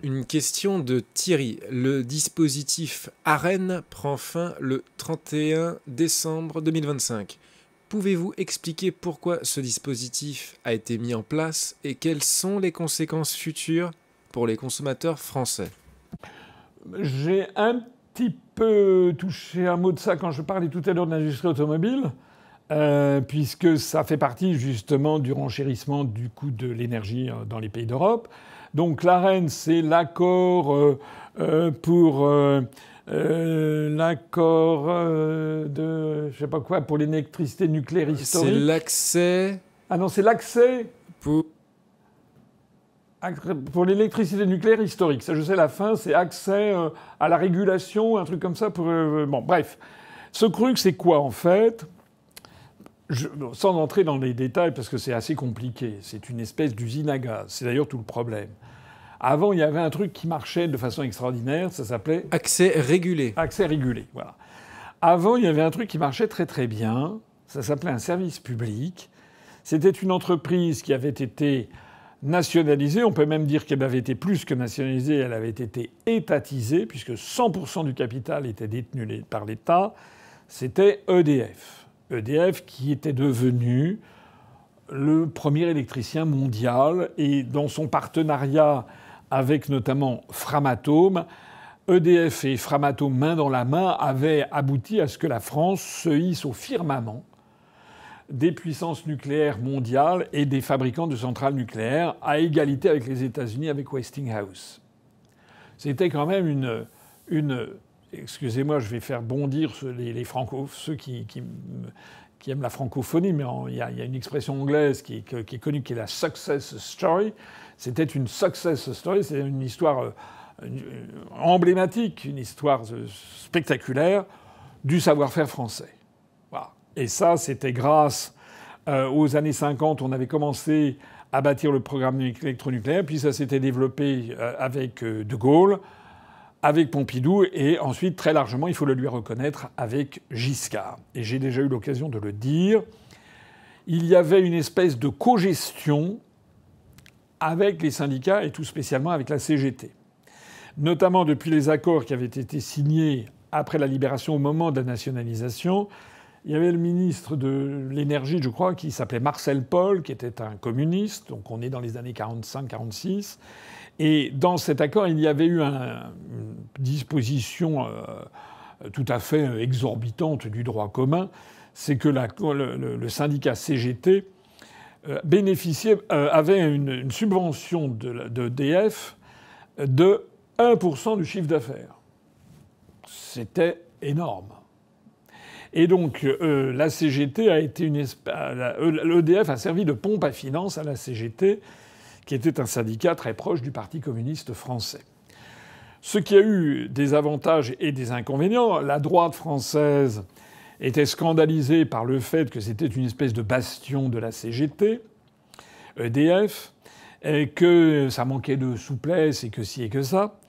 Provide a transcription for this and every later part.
Une question de Thierry. Le dispositif AREN prend fin le 31 décembre 2025. Pouvez-vous expliquer pourquoi ce dispositif a été mis en place et quelles sont les conséquences futures pour les consommateurs français? J'ai un petit peu touché un mot de ça quand je parlais tout à l'heure de l'industrie automobile, puisque ça fait partie justement du renchérissement du coût de l'énergie dans les pays d'Europe. Donc l'AREN, c'est l'accord pour l'accord de je sais pas quoi pour l'électricité nucléaire historique. C'est l'accès Ah non, c'est l'accès pour... pour l'électricité nucléaire historique. Ça, je sais la fin, c'est accès à la régulation, un truc comme ça. Pour bon, bref. Ce truc, c'est quoi en fait? Sans entrer dans les détails, parce que c'est assez compliqué. C'est une espèce d'usine à gaz. C'est d'ailleurs tout le problème. Avant, il y avait un truc qui marchait de façon extraordinaire. Ça s'appelait... Accès régulé. Accès régulé, voilà. Avant, il y avait un truc qui marchait très très bien. Ça s'appelait un service public. C'était une entreprise qui avait été nationalisée. On peut même dire qu'elle avait été plus que nationalisée. Elle avait été étatisée, puisque 100% du capital était détenu par l'État. C'était EDF. EDF qui était devenu le premier électricien mondial et dans son partenariat avec notamment Framatome, EDF et Framatome main dans la main avaient abouti à ce que la France se hisse au firmament des puissances nucléaires mondiales et des fabricants de centrales nucléaires à égalité avec les États-Unis, avec Westinghouse. C'était quand même une excusez-moi, je vais faire bondir les francophones, ceux qui aiment la francophonie, mais il y a une expression anglaise qui est connue, qui est la success story. C'était une success story, c'est une histoire emblématique, une histoire spectaculaire du savoir-faire français. Voilà. Et ça, c'était grâce aux années 50, on avait commencé à bâtir le programme électronucléaire, puis ça s'était développé avec De Gaulle, avec Pompidou, et ensuite, très largement, il faut le lui reconnaître, avec Giscard. Et j'ai déjà eu l'occasion de le dire, il y avait une espèce de cogestion avec les syndicats et tout spécialement avec la CGT. Notamment depuis les accords qui avaient été signés après la libération au moment de la nationalisation, il y avait le ministre de l'Énergie, je crois, qui s'appelait Marcel Paul, qui était un communiste, donc on est dans les années 45-46. Et dans cet accord, il y avait eu une disposition tout à fait exorbitante du droit commun, c'est que le syndicat CGT avait une subvention d'EDF de 1% du chiffre d'affaires. C'était énorme. Et donc la CGT a été l'EDF a servi de pompe à finances à la CGT, qui était un syndicat très proche du Parti communiste français. Ce qui a eu des avantages et des inconvénients. La droite française était scandalisée par le fait que c'était une espèce de bastion de la CGT, EDF, et que ça manquait de souplesse et que ci et que ça.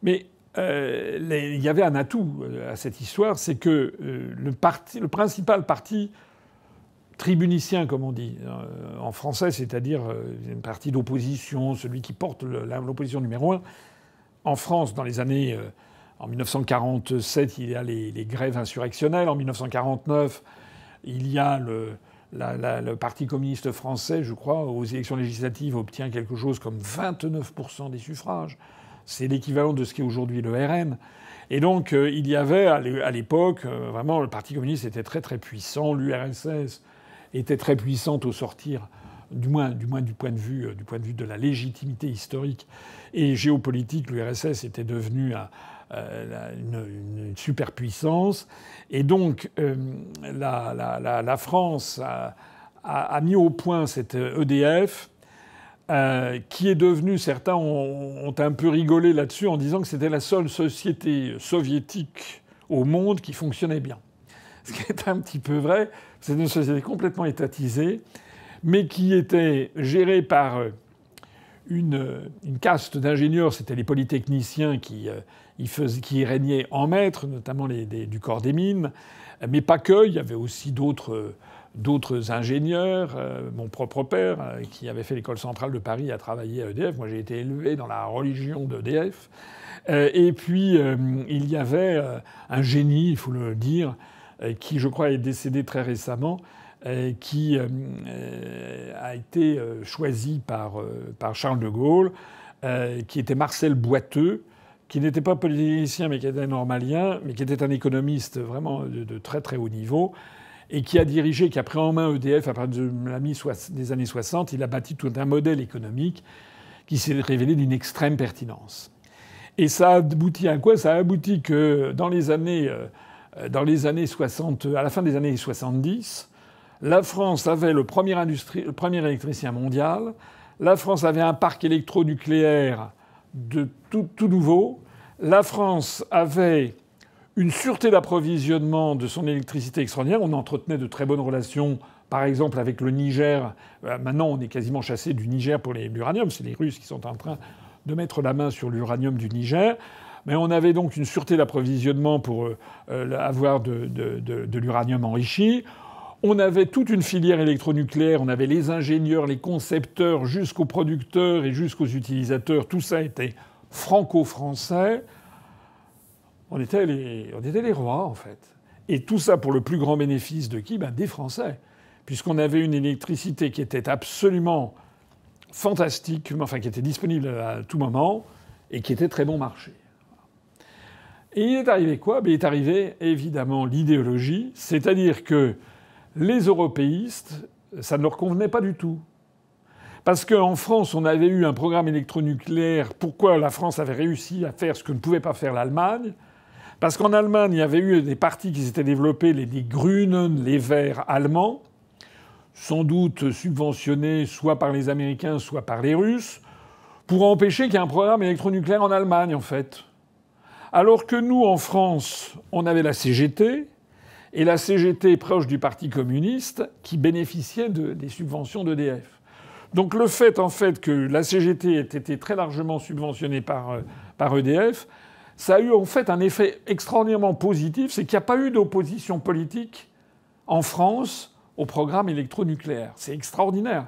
Mais il y avait un atout à cette histoire, c'est que le principal parti tribunicien, comme on dit en français, c'est-à-dire une partie d'opposition, celui qui porte l'opposition numéro 1. En France, dans les années... en 1947, il y a les grèves insurrectionnelles. En 1949, il y a le Parti communiste français, je crois, aux élections législatives, obtient quelque chose comme 29% des suffrages. C'est l'équivalent de ce qu'est aujourd'hui le RN. Et donc, il y avait à l'époque, vraiment, le Parti communiste était très très puissant. L'URSS était très puissante au sortir, du moins du point de vue de la légitimité historique et géopolitique. L'URSS était devenue une superpuissance. Et donc, la France a mis au point cette EDF, qui est devenue, certains ont un peu rigolé là-dessus en disant que c'était la seule société soviétique au monde qui fonctionnait bien. Ce qui est un petit peu vrai. C'est une société complètement étatisée, mais qui était gérée par une caste d'ingénieurs. C'était les polytechniciens qui régnaient en maître, notamment du corps des mines, mais pas que. Il y avait aussi d'autres d'autres ingénieurs. Mon propre père, qui avait fait l'école centrale de Paris, a travaillé à EDF. Moi, j'ai été élevé dans la religion d'EDF. Et puis, il y avait un génie, il faut le dire, qui, je crois, est décédé très récemment, qui a été choisi par Charles de Gaulle, qui était Marcel Boiteux, qui n'était pas politicien, mais qui était normalien, mais qui était un économiste vraiment de très très haut niveau, et qui a dirigé, qui a pris en main EDF à partir des années 60. Il a bâti tout un modèle économique qui s'est révélé d'une extrême pertinence. Et ça a abouti à quoi? Ça a abouti que dans les années 60, à la fin des années 70, la France avait le premier électricien mondial. La France avait un parc électronucléaire de tout nouveau. La France avait une sûreté d'approvisionnement de son électricité extraordinaire. On entretenait de très bonnes relations, par exemple, avec le Niger. Maintenant, on est quasiment chassé du Niger pour l'uranium. C'est les Russes qui sont en train de mettre la main sur l'uranium du Niger. Mais on avait donc une sûreté d'approvisionnement pour avoir de l'uranium enrichi. On avait toute une filière électronucléaire. On avait les ingénieurs, les concepteurs, jusqu'aux producteurs et jusqu'aux utilisateurs. Tout ça était franco-français. On était les rois, en fait. Et tout ça pour le plus grand bénéfice de qui? Des Français. Puisqu'on avait une électricité qui était absolument fantastique, enfin qui était disponible à tout moment, et qui était très bon marché. Et il est arrivé quoi? Il est arrivé, évidemment, l'idéologie, c'est-à-dire que les européistes, ça ne leur convenait pas du tout. Parce qu'en France, on avait eu un programme électronucléaire. Pourquoi la France avait réussi à faire ce que ne pouvait pas faire l'Allemagne? Parce qu'en Allemagne, il y avait eu des partis qui s'étaient développés, les Grünen, les Verts allemands, sans doute subventionnés soit par les Américains, soit par les Russes, pour empêcher qu'il y ait un programme électronucléaire en Allemagne, en fait. Alors que nous, en France, on avait la CGT, et la CGT proche du Parti communiste, qui bénéficiait des subventions d'EDF. Donc le fait, en fait, que la CGT ait été très largement subventionnée par EDF, ça a eu en fait un effet extraordinairement positif, c'est qu'il n'y a pas eu d'opposition politique en France au programme électronucléaire. C'est extraordinaire.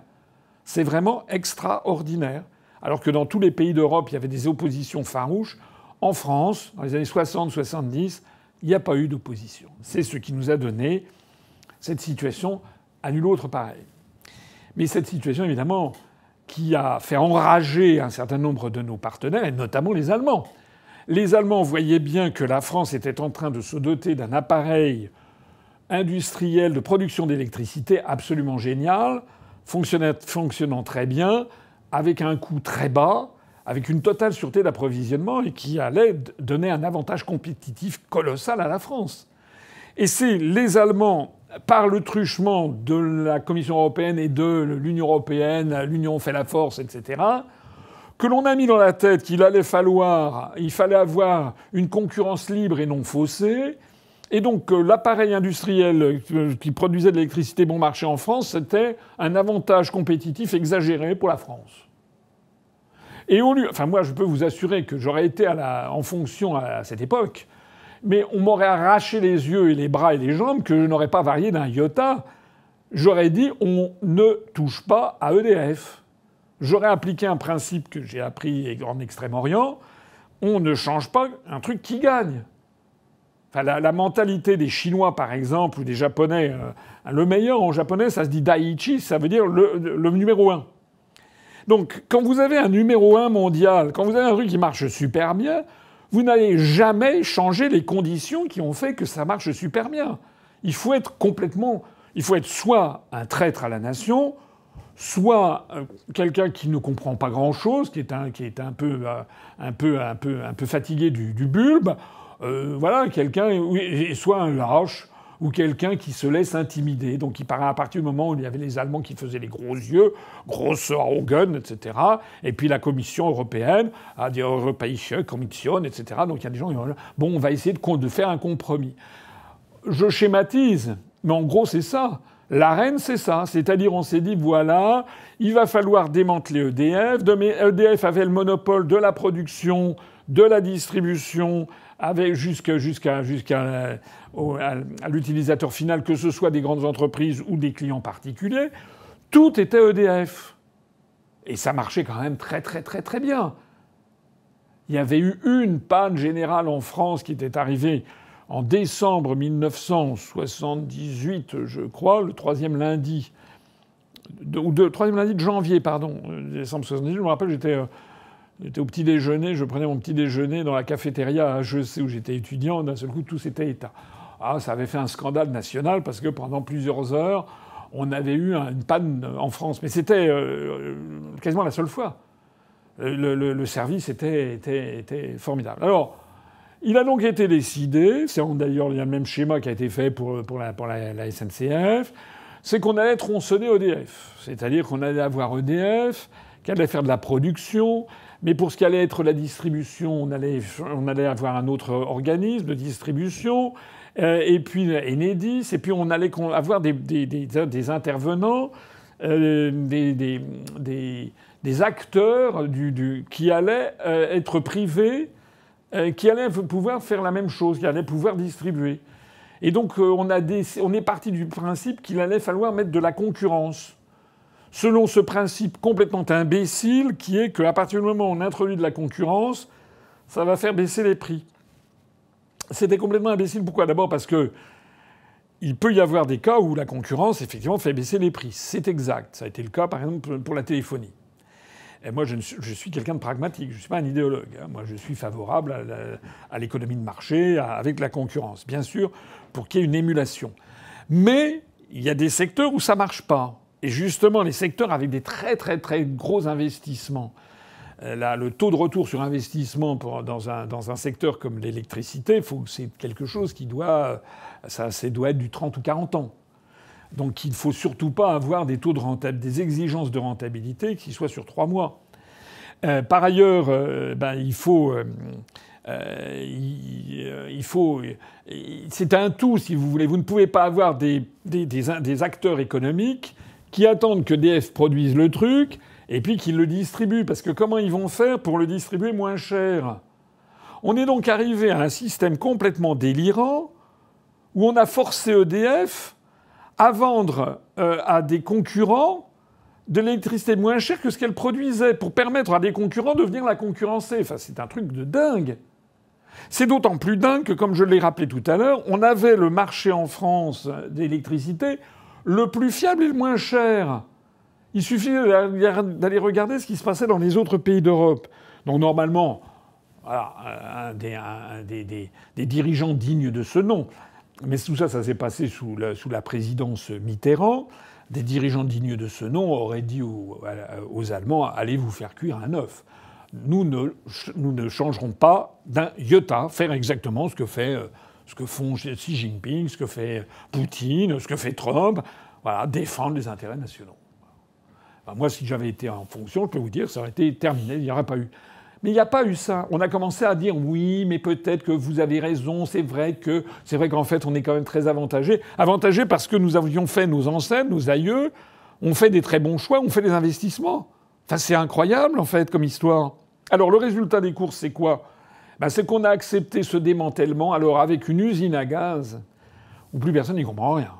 C'est vraiment extraordinaire. Alors que dans tous les pays d'Europe, il y avait des oppositions farouches. En France, dans les années 60-70, il n'y a pas eu d'opposition. C'est ce qui nous a donné cette situation à nul autre pareil. Mais cette situation, évidemment, qui a fait enrager un certain nombre de nos partenaires, et notamment les Allemands. Les Allemands voyaient bien que la France était en train de se doter d'un appareil industriel de production d'électricité absolument génial, fonctionnant très bien, avec un coût très bas, avec une totale sûreté d'approvisionnement et qui allait donner un avantage compétitif colossal à la France. Et c'est les Allemands, par le truchement de la Commission européenne et de l'Union européenne, l'Union fait la force, etc., que l'on a mis dans la tête qu'il fallait avoir une concurrence libre et non faussée. Et donc l'appareil industriel qui produisait de l'électricité bon marché en France, c'était un avantage compétitif exagéré pour la France. Et au lieu, enfin moi je peux vous assurer que j'aurais été en fonction à cette époque, mais on m'aurait arraché les yeux et les bras et les jambes que je n'aurais pas varié d'un iota. J'aurais dit on ne touche pas à EDF. J'aurais appliqué un principe que j'ai appris en Extrême-Orient, on ne change pas un truc qui gagne. Enfin, la mentalité des Chinois, par exemple, ou des Japonais, le meilleur en japonais, ça se dit Daiichi, ça veut dire le numéro 1. Donc, quand vous avez un numéro 1 mondial, quand vous avez un truc qui marche super bien, vous n'allez jamais changer les conditions qui ont fait que ça marche super bien. Il faut être soit un traître à la nation, soit quelqu'un qui ne comprend pas grand-chose, qui est un peu fatigué du bulbe, voilà, quelqu'un, soit un lâche, ou quelqu'un qui se laisse intimider. Donc à partir du moment où il y avait les Allemands qui faisaient les gros yeux, grosse Augen, etc., et puis la Commission européenne a dit Europäische Kommission, etc., donc il y a des gens qui disent « Bon, on va essayer de faire un compromis ». Je schématise, mais en gros c'est ça. L'ARENH, c'est ça. C'est-à-dire, on s'est dit, voilà, il va falloir démanteler EDF. EDF avait le monopole de la production, de la distribution, jusqu'à l'utilisateur final, que ce soit des grandes entreprises ou des clients particuliers. Tout était EDF. Et ça marchait quand même très, très, très, très bien. Il y avait eu une panne générale en France qui était arrivée en décembre 1978, je crois, le troisième lundi de janvier, pardon, décembre 78. Je me rappelle, j'étais au petit déjeuner, je prenais mon petit déjeuner dans la cafétéria à HEC où j'étais étudiant. D'un seul coup, tout s'était éteint. Ah, ça avait fait un scandale national parce que pendant plusieurs heures, on avait eu une panne en France. Mais c'était quasiment la seule fois. Le service était formidable. Alors, il a donc été décidé, c'est d'ailleurs il y a le même schéma qui a été fait pour la SNCF, c'est qu'on allait tronçonner EDF. C'est-à-dire qu'on allait avoir EDF, qui allait faire de la production, mais pour ce qui allait être la distribution, on allait avoir un autre organisme de distribution, et puis Enedis, et puis on allait avoir des intervenants, des acteurs qui allaient être privés, qui allaient pouvoir faire la même chose, qui allaient pouvoir distribuer. Et donc on est parti du principe qu'il allait falloir mettre de la concurrence. Selon ce principe complètement imbécile qui est qu'à partir du moment où on introduit de la concurrence, ça va faire baisser les prix. C'était complètement imbécile. Pourquoi ? D'abord parce que il peut y avoir des cas où la concurrence, effectivement, fait baisser les prix. C'est exact. Ça a été le cas, par exemple, pour la téléphonie. Et moi, je suis quelqu'un de pragmatique. Je ne suis pas un idéologue. Moi, je suis favorable à l'économie de marché, avec la concurrence. Bien sûr, pour qu'il y ait une émulation. Mais il y a des secteurs où ça ne marche pas. Et justement, les secteurs avec des très, très, très gros investissements. Là, le taux de retour sur investissement dans un secteur comme l'électricité, c'est quelque chose qui doit être du 30 ou 40 ans. Donc il ne faut surtout pas avoir des taux de rentabilité, des exigences de rentabilité qui soient sur 3 mois. Par ailleurs, il faut c'est un tout, si vous voulez. Vous ne pouvez pas avoir des acteurs économiques qui attendent que EDF produise le truc et puis qu'ils le distribuent. Parce que comment ils vont faire pour le distribuer moins cher ? On est donc arrivé à un système complètement délirant où on a forcé EDF à vendre à des concurrents de l'électricité moins chère que ce qu'elle produisait pour permettre à des concurrents de venir la concurrencer. Enfin, c'est un truc de dingue. C'est d'autant plus dingue que, comme je l'ai rappelé tout à l'heure, on avait le marché en France d'électricité le plus fiable et le moins cher. Il suffit d'aller regarder ce qui se passait dans les autres pays d'Europe. Donc normalement, voilà, des dirigeants dignes de ce nom. Mais tout ça, ça s'est passé sous la présidence Mitterrand. Des dirigeants dignes de ce nom auraient dit aux Allemands « Allez vous faire cuire un œuf ». Nous ne changerons pas d'un iota, faire exactement ce que font Xi Jinping, ce que fait Poutine, ce que fait Trump. Voilà, défendre les intérêts nationaux. Enfin, moi, si j'avais été en fonction, je peux vous dire, ça aurait été terminé, il n'y aurait pas eu. Mais il n'y a pas eu ça. On a commencé à dire oui, mais peut-être que vous avez raison. C'est vrai qu'en fait, on est quand même très avantagé. Avantagé parce que nous avions fait, nos ancêtres, nos aïeux, ont fait des très bons choix, ont fait des investissements. Enfin, c'est incroyable, en fait, comme histoire. Alors, le résultat des courses, c'est quoi ? C'est qu'on a accepté ce démantèlement, alors avec une usine à gaz où plus personne n'y comprend rien.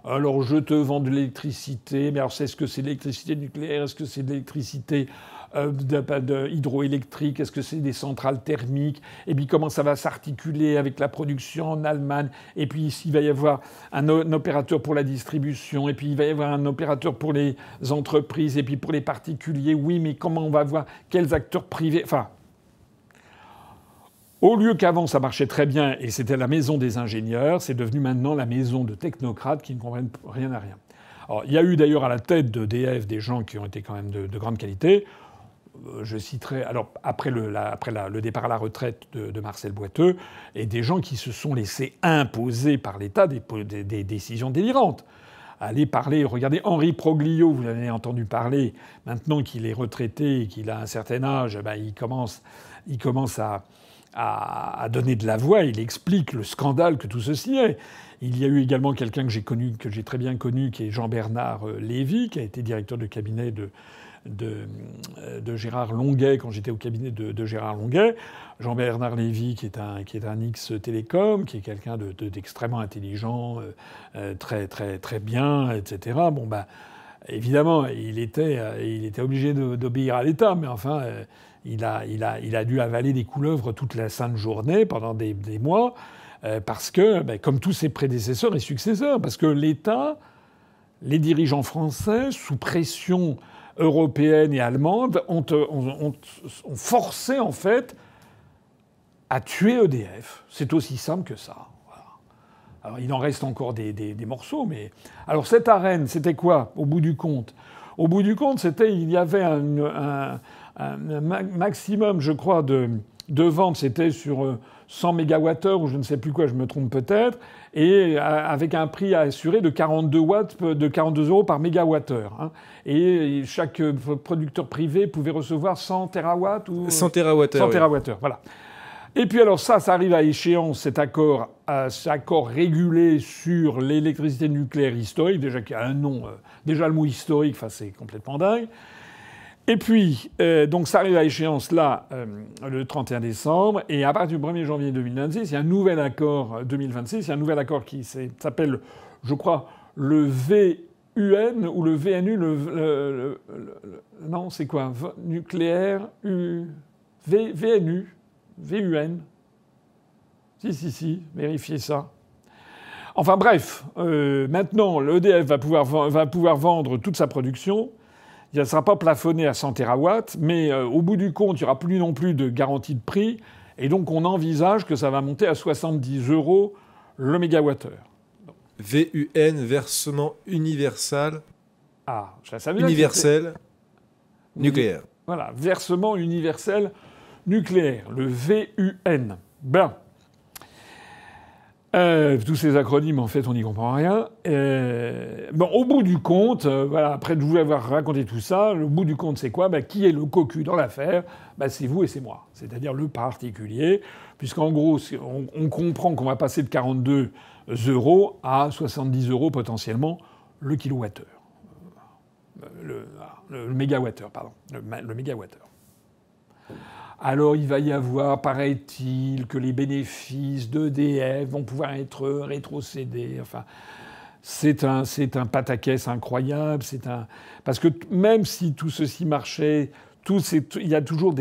Alors, je te vends de l'électricité, mais alors, est-ce que c'est de l'électricité nucléaire ? Est-ce que c'est de l'électricité hydroélectrique, est-ce que c'est des centrales thermiques, et puis comment ça va s'articuler avec la production en Allemagne, et puis il va y avoir un opérateur pour la distribution, et puis il va y avoir un opérateur pour les entreprises, et puis pour les particuliers, oui, mais comment on va voir quels acteurs privés, enfin... Au lieu qu'avant ça marchait très bien et c'était la maison des ingénieurs, c'est devenu maintenant la maison de technocrates qui ne comprennent rien à rien. Alors, il y a eu d'ailleurs à la tête d'EDF des gens qui ont été quand même de grande qualité. Je citerai, alors après le départ à la retraite de Marcel Boiteux, et des gens qui se sont laissés imposer par l'État des décisions délirantes. Allez parler, regardez Henri Proglio, vous l'avez entendu parler, maintenant qu'il est retraité et qu'il a un certain âge, il commence a donné de la voix. Il explique le scandale que tout ceci est. Il y a eu également quelqu'un que j'ai très bien connu, qui est Jean-Bernard Lévy, qui a été directeur de cabinet de Gérard Longuet quand j'étais au cabinet de Gérard Longuet. Jean-Bernard Lévy, qui est un ex-télécom, qui est quelqu'un d'extrêmement intelligent, très, très, très bien, etc. Bon, ben, évidemment, il était obligé d'obéir à l'État, mais enfin, il a dû avaler des couleuvres toute la sainte journée pendant des mois, parce que, ben, comme tous ses prédécesseurs et successeurs, parce que l'État, les dirigeants français, sous pression européenne et allemande, ont forcé, en fait, à tuer EDF. C'est aussi simple que ça. Voilà. Alors, il en reste encore des morceaux, mais... Alors, cette arène, c'était quoi, au bout du compte? Au bout du compte, il y avait un maximum, je crois, de ventes, c'était sur 100 MWh, ou je ne sais plus quoi, je me trompe peut-être, et avec un prix à assurer de 42 € par mégawattheure. Hein. Et chaque producteur privé pouvait recevoir 100 TWh ou... 100 TWh. 100 TWh, voilà. Et puis alors ça arrive à échéance, cet accord régulé sur l'électricité nucléaire historique, déjà qui a un nom, déjà le mot historique, enfin c'est complètement dingue. Et puis, donc ça arrive à échéance là, le 31 décembre, et à partir du 1er janvier 2026, il y a un nouvel accord, 2026, il y a un nouvel accord qui s'appelle, je crois, le VUN ou le VNU, non, c'est quoi? Nucléaire, VNU, VUN. Si, vérifiez ça. Enfin bref, maintenant, l'EDF va pouvoir vendre toute sa production. Il ne sera pas plafonné à 100 TWh, mais au bout du compte, il n'y aura plus non plus de garantie de prix. Et donc, on envisage que ça va monter à 70 € le mégawattheure. VUN, versement universal. Ah, ça veut dire universel nucléaire. Voilà, versement universel nucléaire, le VUN. Ben. Tous ces acronymes, en fait, on n'y comprend rien. Bon, au bout du compte, voilà, après de vous avoir raconté tout ça, le bout du compte, c'est quoi? Qui est le cocu dans l'affaire? C'est vous et c'est moi, c'est-à-dire le particulier, puisqu'en gros, on comprend qu'on va passer de 42 € à 70 € potentiellement le kilowattheure. Le mégawattheure, pardon. Le mégawattheure. Alors il va y avoir, paraît-il, que les bénéfices d'EDF vont pouvoir être rétrocédés. Enfin, c'est un pataquès incroyable. Parce que même si tout ceci marchait, il y a toujours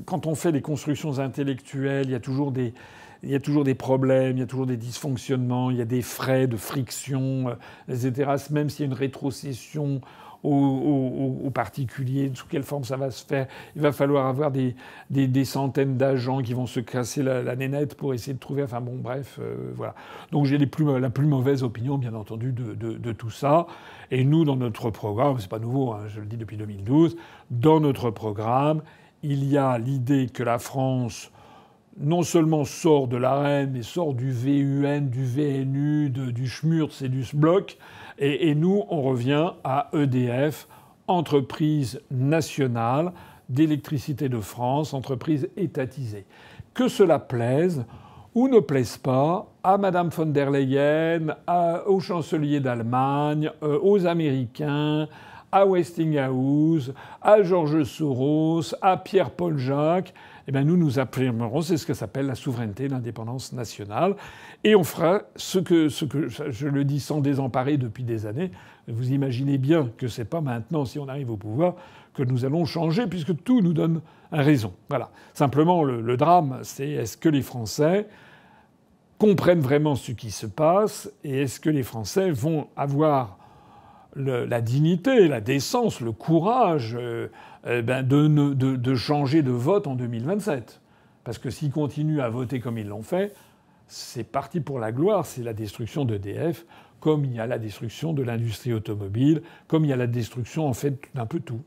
quand on fait des constructions intellectuelles, il y a toujours des problèmes, il y a toujours des dysfonctionnements, il y a des frais de friction, etc. Même s'il y a une rétrocession aux particuliers, sous quelle forme ça va se faire. Il va falloir avoir des centaines d'agents qui vont se casser la nénette pour essayer de trouver... Enfin bon, bref, voilà. Donc j'ai la plus mauvaise opinion, bien entendu, de tout ça. Et nous, dans notre programme, c'est pas nouveau, hein, je le dis depuis 2012, dans notre programme, il y a l'idée que la France non seulement sort de l'ARENH, mais sort du VUN, du VNU, du SMURTS et du SBLOC. Et nous, on revient à EDF, entreprise nationale d'électricité de France, entreprise étatisée. Que cela plaise ou ne plaise pas à Madame von der Leyen, au chancelier d'Allemagne, aux Américains, à Westinghouse, à Georges Soros, à Pierre-Paul Jacques, eh bien nous affirmerons, c'est ce que s'appelle la souveraineté, l'indépendance nationale. Et on fera ce que je le dis sans désemparer depuis des années. Vous imaginez bien que c'est pas maintenant, si on arrive au pouvoir, que nous allons changer, puisque tout nous donne raison. Voilà. Simplement, le drame, c'est est-ce que les Français comprennent vraiment ce qui se passe et est-ce que les Français vont avoir la dignité, la décence, le courage de changer de vote en 2027. Parce que s'ils continuent à voter comme ils l'ont fait, c'est parti pour la gloire, c'est la destruction d'EDF, comme il y a la destruction de l'industrie automobile, comme il y a la destruction en fait d'un peu tout.